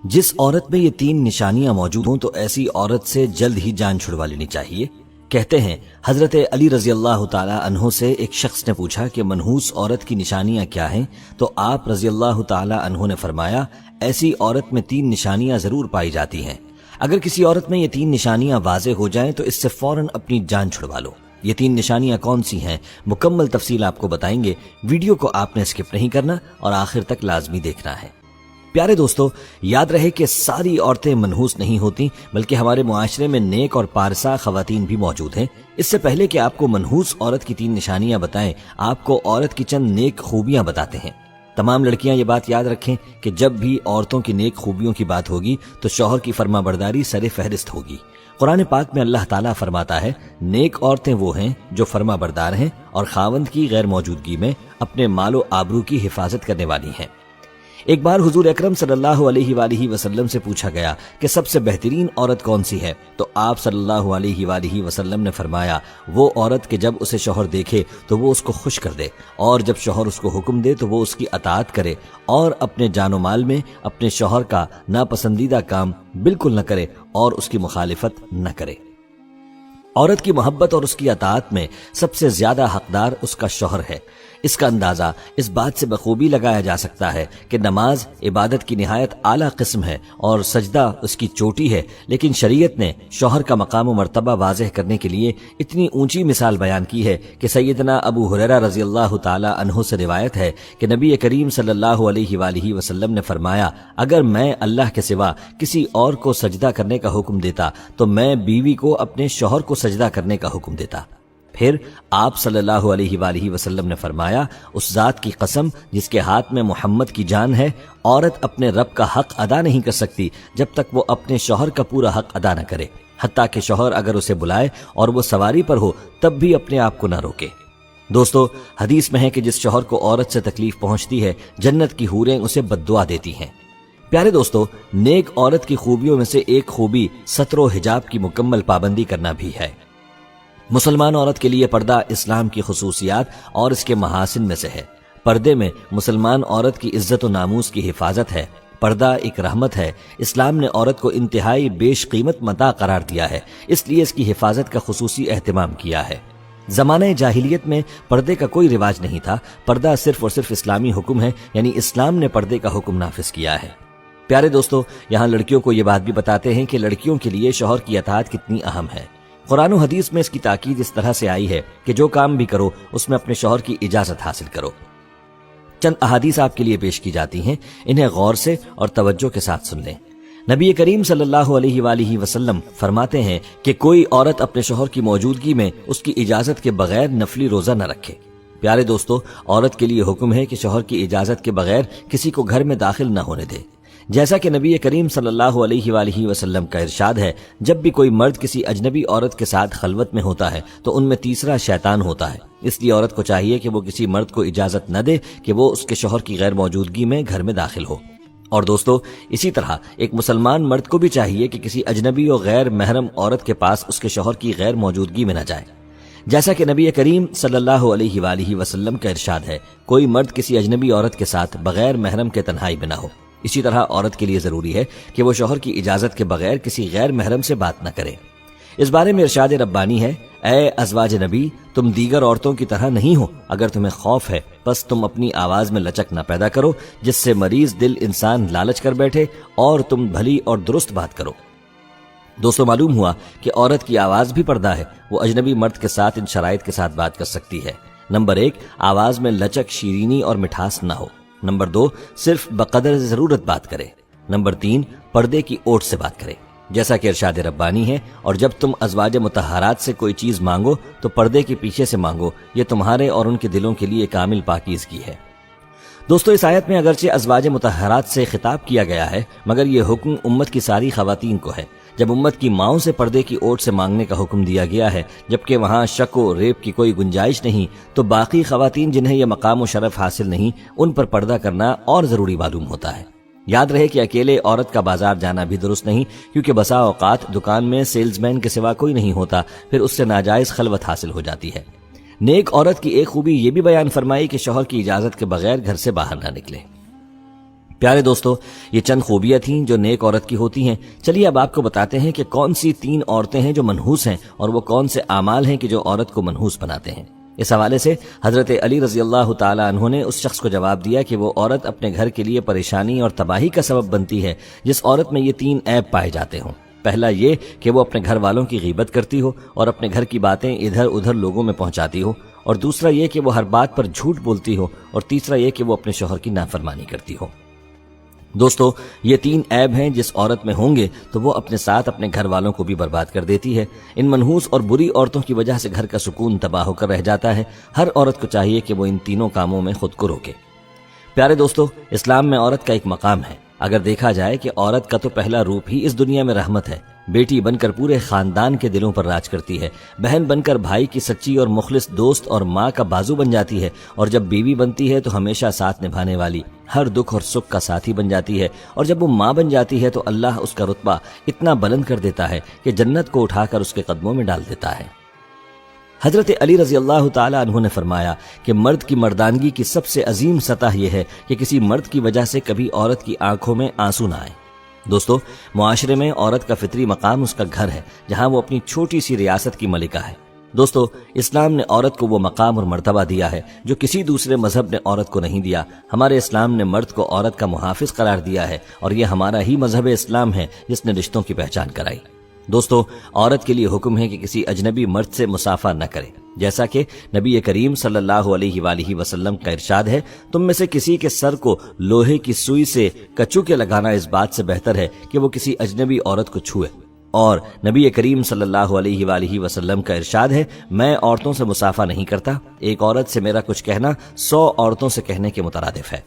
جس عورت میں یہ 3 نشانیاں موجود ہوں تو ایسی عورت سے جلد ہی جان چھڑوا لینی چاہیے۔ کہتے ہیں حضرت علی رضی اللہ تعالی عنہ سے ایک شخص نے پوچھا کہ منحوس عورت کی نشانیاں کیا ہیں، تو آپ رضی اللہ تعالی عنہ نے فرمایا ایسی عورت میں 3 نشانیاں ضرور پائی جاتی ہیں، اگر کسی عورت میں یہ 3 نشانیاں واضح ہو جائیں تو اس سے فوراً اپنی جان چھڑوا لو۔ یہ 3 نشانیاں کون سی ہیں، مکمل تفصیل آپ کو بتائیں گے، ویڈیو کو آپ نے اسکپ نہیں کرنا اور آخر تک لازمی دیکھنا ہے۔ پیارے دوستو، یاد رہے کہ ساری عورتیں منحوس نہیں ہوتی، بلکہ ہمارے معاشرے میں نیک اور پارسا خواتین بھی موجود ہیں۔ اس سے پہلے کہ آپ کو منحوس عورت کی 3 نشانیاں بتائیں، آپ کو عورت کی چند نیک خوبیاں بتاتے ہیں۔ تمام لڑکیاں یہ بات یاد رکھیں کہ جب بھی عورتوں کی نیک خوبیوں کی بات ہوگی تو شوہر کی فرما برداری سر فہرست ہوگی۔ قرآن پاک میں اللہ تعالیٰ فرماتا ہے نیک عورتیں وہ ہیں جو فرما بردار ہیں اور خاوند کی غیر موجودگی میں اپنے مال و آبرو کی حفاظت کرنے والی ہیں۔ ایک بار حضور اکرم صلی اللہ علیہ وآلہ وسلم سے پوچھا گیا کہ سب سے بہترین عورت کون سی ہے، تو آپ صلی اللہ علیہ وآلہ وسلم نے فرمایا وہ عورت کہ جب اسے شوہر دیکھے تو وہ اس کو خوش کر دے، اور جب شوہر اس کو حکم دے تو وہ اس کی اطاعت کرے، اور اپنے جان و مال میں اپنے شوہر کا ناپسندیدہ کام بالکل نہ کرے اور اس کی مخالفت نہ کرے۔ عورت کی محبت اور اس کی اطاعت میں سب سے زیادہ حقدار اس کا شوہر ہے۔ اس کا اندازہ اس بات سے بخوبی لگایا جا سکتا ہے کہ نماز عبادت کی نہایت اعلیٰ قسم ہے اور سجدہ اس کی چوٹی ہے، لیکن شریعت نے شوہر کا مقام و مرتبہ واضح کرنے کے لیے اتنی اونچی مثال بیان کی ہے کہ سیدنا ابو ہریرہ رضی اللہ تعالی عنہ سے روایت ہے کہ نبی کریم صلی اللہ علیہ وآلہ وسلم نے فرمایا اگر میں اللہ کے سوا کسی اور کو سجدہ کرنے کا حکم دیتا تو میں بیوی کو اپنے شوہر کو سجدہ کرنے کا حکم دیتا۔ پھر آپ صلی اللہ علیہ وآلہ وسلم نے فرمایا اس ذات کی قسم جس کے ہاتھ میں محمد کی جان ہے، عورت اپنے رب کا حق ادا نہیں کر سکتی جب تک وہ اپنے شوہر کا پورا حق ادا نہ کرے، حتیٰ کہ شوہر اگر اسے بلائے اور وہ سواری پر ہو تب بھی اپنے آپ کو نہ روکے۔ دوستو، حدیث میں ہے کہ جس شوہر کو عورت سے تکلیف پہنچتی ہے جنت کی حوریں اسے بد دعا دیتی ہیں۔ پیارے دوستو، نیک عورت کی خوبیوں میں سے ایک خوبی ستر و حجاب کی مکمل پابندی کرنا بھی ہے۔ مسلمان عورت کے لیے پردہ اسلام کی خصوصیات اور اس کے محاسن میں سے ہے۔ پردے میں مسلمان عورت کی عزت و ناموس کی حفاظت ہے۔ پردہ ایک رحمت ہے۔ اسلام نے عورت کو انتہائی بیش قیمت متاع قرار دیا ہے، اس لیے اس کی حفاظت کا خصوصی اہتمام کیا ہے۔ زمانہ جاہلیت میں پردے کا کوئی رواج نہیں تھا، پردہ صرف اور صرف اسلامی حکم ہے، یعنی اسلام نے پردے کا حکم نافذ کیا ہے۔ پیارے دوستو، یہاں لڑکیوں کو یہ بات بھی بتاتے ہیں کہ لڑکیوں کے لیے شوہر کی اطاعت کتنی اہم ہے۔ قرآن و حدیث میں اس کی تاکید اس طرح سے آئی ہے کہ جو کام بھی کرو اس میں اپنے شوہر کی اجازت حاصل کرو۔ چند احادیث آپ کے لیے پیش کی جاتی ہیں، انہیں غور سے اور توجہ کے ساتھ سن لیں۔ نبی کریم صلی اللہ علیہ وآلہ وسلم فرماتے ہیں کہ کوئی عورت اپنے شوہر کی موجودگی میں اس کی اجازت کے بغیر نفلی روزہ نہ رکھے۔ پیارے دوستو، عورت کے لیے حکم ہے کہ شوہر کی اجازت کے بغیر کسی کو گھر میں داخل نہ ہونے دے، جیسا کہ نبی کریم صلی اللہ علیہ وآلہ وسلم کا ارشاد ہے جب بھی کوئی مرد کسی اجنبی عورت کے ساتھ خلوت میں ہوتا ہے تو ان میں تیسرا شیطان ہوتا ہے، اس لیے عورت کو چاہیے کہ وہ کسی مرد کو اجازت نہ دے کہ وہ اس کے شوہر کی غیر موجودگی میں گھر میں داخل ہو۔ اور دوستو، اسی طرح ایک مسلمان مرد کو بھی چاہیے کہ کسی اجنبی و غیر محرم عورت کے پاس اس کے شوہر کی غیر موجودگی میں نہ جائے، جیسا کہ نبی کریم صلی اللہ علیہ وآلہ وسلم کا ارشاد ہے کوئی مرد کسی اجنبی عورت کے ساتھ بغیر محرم کے تنہائی میں نہ ہو۔ اسی طرح عورت کے لیے ضروری ہے کہ وہ شوہر کی اجازت کے بغیر کسی غیر محرم سے بات نہ کرے۔ اس بارے میں ارشاد ربانی ہے اے ازواج نبی، تم دیگر عورتوں کی طرح نہیں ہو، اگر تمہیں خوف ہے بس تم اپنی آواز میں لچک نہ پیدا کرو جس سے مریض دل انسان لالچ کر بیٹھے، اور تم بھلی اور درست بات کرو۔ دوستو، معلوم ہوا کہ عورت کی آواز بھی پردہ ہے، وہ اجنبی مرد کے ساتھ ان شرائط کے ساتھ بات کر سکتی ہے۔ نمبر 1، آواز میں لچک، شیرینی اور مٹھاس نہ ہو۔ نمبر 2، صرف بقدر ضرورت بات کرے۔ نمبر 3، پردے کی اوٹ سے بات کرے، جیسا کہ ارشاد ربانی ہے اور جب تم ازواج مطہرات سے کوئی چیز مانگو تو پردے کے پیچھے سے مانگو، یہ تمہارے اور ان کے دلوں کے لیے کامل پاکیزگی ہے۔ دوستو، اس آیت میں اگرچہ ازواج مطہرات سے خطاب کیا گیا ہے مگر یہ حکم امت کی ساری خواتین کو ہے۔ جب امت کی ماؤں سے پردے کی اوٹ سے مانگنے کا حکم دیا گیا ہے جبکہ وہاں شک و ریب کی کوئی گنجائش نہیں، تو باقی خواتین جنہیں یہ مقام و شرف حاصل نہیں ان پر پردہ کرنا اور ضروری معلوم ہوتا ہے۔ یاد رہے کہ اکیلے عورت کا بازار جانا بھی درست نہیں، کیونکہ بسا اوقات دکان میں سیلز مین کے سوا کوئی نہیں ہوتا، پھر اس سے ناجائز خلوت حاصل ہو جاتی ہے۔ نیک عورت کی ایک خوبی یہ بھی بیان فرمائی کہ شوہر کی اجازت کے بغیر گھر سے باہر نہ نکلے۔ پیارے دوستو، یہ چند خوبیاں تھیں جو نیک عورت کی ہوتی ہیں۔ چلیے اب آپ کو بتاتے ہیں کہ کون سی 3 عورتیں ہیں جو منحوس ہیں، اور وہ کون سے اعمال ہیں کہ جو عورت کو منحوس بناتے ہیں۔ اس حوالے سے حضرت علی رضی اللہ تعالی عنہ نے اس شخص کو جواب دیا کہ وہ عورت اپنے گھر کے لیے پریشانی اور تباہی کا سبب بنتی ہے جس عورت میں یہ 3 عیب پائے جاتے ہوں۔ پہلا یہ کہ وہ اپنے گھر والوں کی غیبت کرتی ہو اور اپنے گھر کی باتیں ادھر ادھر لوگوں میں پہنچاتی ہو، اور دوسرا یہ کہ وہ ہر بات پر جھوٹ بولتی ہو، اور تیسرا یہ کہ وہ اپنے شوہر کی نافرمانی کرتی ہو۔ دوستو، یہ 3 عیب ہیں جس عورت میں ہوں گے تو وہ اپنے ساتھ اپنے گھر والوں کو بھی برباد کر دیتی ہے۔ ان منحوس اور بری عورتوں کی وجہ سے گھر کا سکون تباہ ہو کر رہ جاتا ہے۔ ہر عورت کو چاہیے کہ وہ ان تینوں کاموں میں خود کو روکے۔ پیارے دوستو، اسلام میں عورت کا ایک مقام ہے۔ اگر دیکھا جائے کہ عورت کا تو پہلا روپ ہی اس دنیا میں رحمت ہے۔ بیٹی بن کر پورے خاندان کے دلوں پر راج کرتی ہے، بہن بن کر بھائی کی سچی اور مخلص دوست اور ماں کا بازو بن جاتی ہے، اور جب بیوی بنتی ہے تو ہمیشہ ساتھ نبھانے والی، ہر دکھ اور سکھ کا ساتھی بن جاتی ہے، اور جب وہ ماں بن جاتی ہے تو اللہ اس کا رتبہ اتنا بلند کر دیتا ہے کہ جنت کو اٹھا کر اس کے قدموں میں ڈال دیتا ہے۔ حضرت علی رضی اللہ تعالی عنہ نے فرمایا کہ مرد کی مردانگی کی سب سے عظیم سطح یہ ہے کہ کسی مرد کی وجہ سے کبھی عورت کی آنکھوں میں آنسو نہ آئے۔ دوستو، معاشرے میں عورت کا فطری مقام اس کا گھر ہے، جہاں وہ اپنی چھوٹی سی ریاست کی ملکہ ہے۔ دوستو، اسلام نے عورت کو وہ مقام اور مرتبہ دیا ہے جو کسی دوسرے مذہب نے عورت کو نہیں دیا۔ ہمارے اسلام نے مرد کو عورت کا محافظ قرار دیا ہے، اور یہ ہمارا ہی مذہب اسلام ہے جس نے رشتوں کی پہچان کرائی۔ دوستو، عورت کے لیے حکم ہے کہ کسی اجنبی مرد سے مصافحہ نہ کرے، جیسا کہ نبی کریم صلی اللہ علیہ وآلہ وسلم کا ارشاد ہے، تم میں سے کسی کے سر کو لوہے کی سوئی سے کچو کے لگانا اس بات سے بہتر ہے کہ وہ کسی اجنبی عورت کو چھوئے۔ اور نبی کریم صلی اللہ علیہ وآلہ وسلم کا ارشاد ہے، میں عورتوں سے مصافحہ نہیں کرتا، ایک عورت سے میرا کچھ کہنا 100 عورتوں سے کہنے کے مترادف ہے۔